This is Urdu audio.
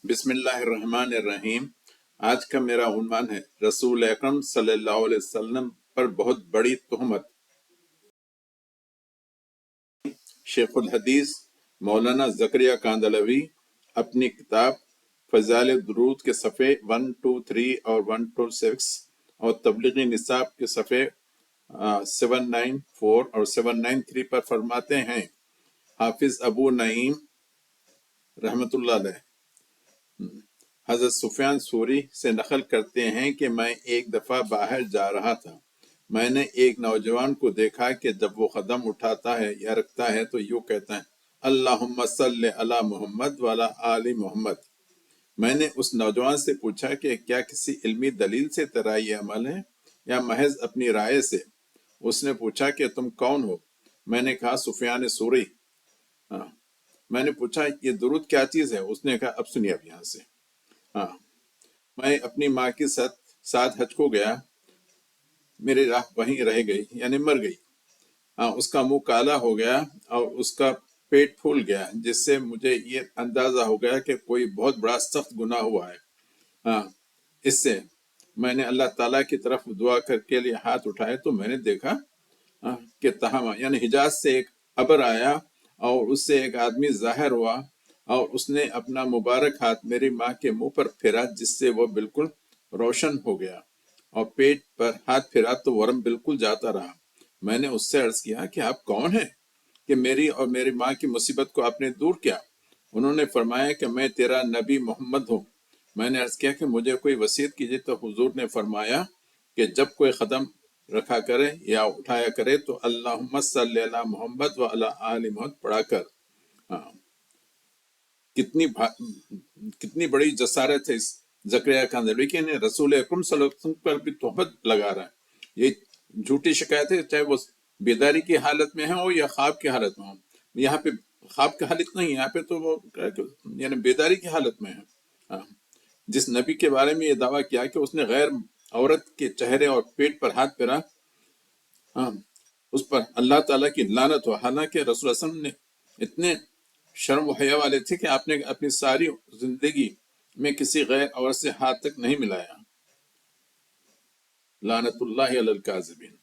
بسم اللہ الرحمن الرحیم۔ آج کا میرا عنوان ہے رسول اکرم صلی اللہ علیہ وسلم پر بہت بڑی تہمت۔ شیخ الحدیث مولانا زکریا کاندھلوی اپنی کتاب فضائل درود کے صفحے 123 اور 126 اور تبلیغی نصاب کے صفحے 794 اور 793 پر فرماتے ہیں، حافظ ابو نعیم رحمۃ اللہ علیہ حضرت سفیان ثوری سے نقل کرتے ہیں کہ میں ایک دفعہ باہر جا رہا تھا۔ میں نے ایک نوجوان کو دیکھا کہ جب وہ قدم اٹھاتا ہے یا رکھتا ہے تو یوں کہتا ہے، اللہم صلی علی محمد وعلی آل محمد۔ میں نے اس نوجوان سے پوچھا کہ کیا کسی علمی دلیل سے تیرا یہ عمل ہے یا محض اپنی رائے سے؟ اس نے پوچھا کہ تم کون ہو؟ میں نے کہا سفیان ثوری۔ میں نے پوچھا یہ درود کیا چیز ہے؟ اس نے کہا اب سنیے اب یہاں سے۔ میں اپنی ماں کے ساتھ حج کو گیا، میری راہ وہیں رہ گئی، یعنی مر گئی۔ اس کا منہ کالا ہو گیا اور اس کا پیٹ پھول گیا، جس سے مجھے یہ اندازہ ہو گیا کہ کوئی بہت بڑا سخت گناہ ہوا ہے۔ اس سے میں نے اللہ تعالیٰ کی طرف دعا کر کے لیے ہاتھ اٹھائے تو میں نے دیکھا کہ تہامہ یعنی حجاز سے ایک ابر آیا اور اس سے ایک آدمی ظاہر ہوا اور اس نے اپنا مبارک ہاتھ میری ماں کے منہ پر پھیرا، جس سے وہ بالکل روشن ہو گیا، اور پیٹ پر ہاتھ پھیرا تو ورم بالکل جاتا رہا۔ میں نے اس سے عرض کیا کہ آپ کون ہیں کہ میری اور میری ماں کی مصیبت کو آپ نے دور کیا؟ انہوں نے فرمایا کہ میں تیرا نبی محمد ہوں۔ میں نے عرض کیا کہ مجھے کوئی وصیت کیجیے، تو حضور نے فرمایا کہ جب کوئی قدم رکھا کرے یا اٹھایا کرے تو اللہم صلی علی محمد وعلی آل محمد پڑھا کر۔ کتنی بڑی جسارت ہے اس زکریا کاندھلوی کی، یعنی رسول اکرم صلی اللہ علیہ وسلم پر بھی تہمت لگا رہا ہے۔ یہ جھوٹی شکایت ہے، چاہے وہ بیداری کی حالت میں ہو یا خواب کی حالت میں ہو۔ یہاں پہ خواب کی حالت نہیں، یہاں پہ تو وہ یعنی بیداری کی حالت میں ہے۔ جس نبی کے بارے میں یہ دعویٰ کیا کہ اس نے غیر عورت کے چہرے اور پیٹ پر ہاتھ پھیرا، اس پر اللہ تعالیٰ کی لعنت ہو، حالانکہ رسول اللہ علیہ وسلم نے اتنے شرم و حیا والے تھے کہ آپ نے اپنی ساری زندگی میں کسی غیر عورت سے ہاتھ تک نہیں ملایا۔ لعنت اللہ علی الکاذبین۔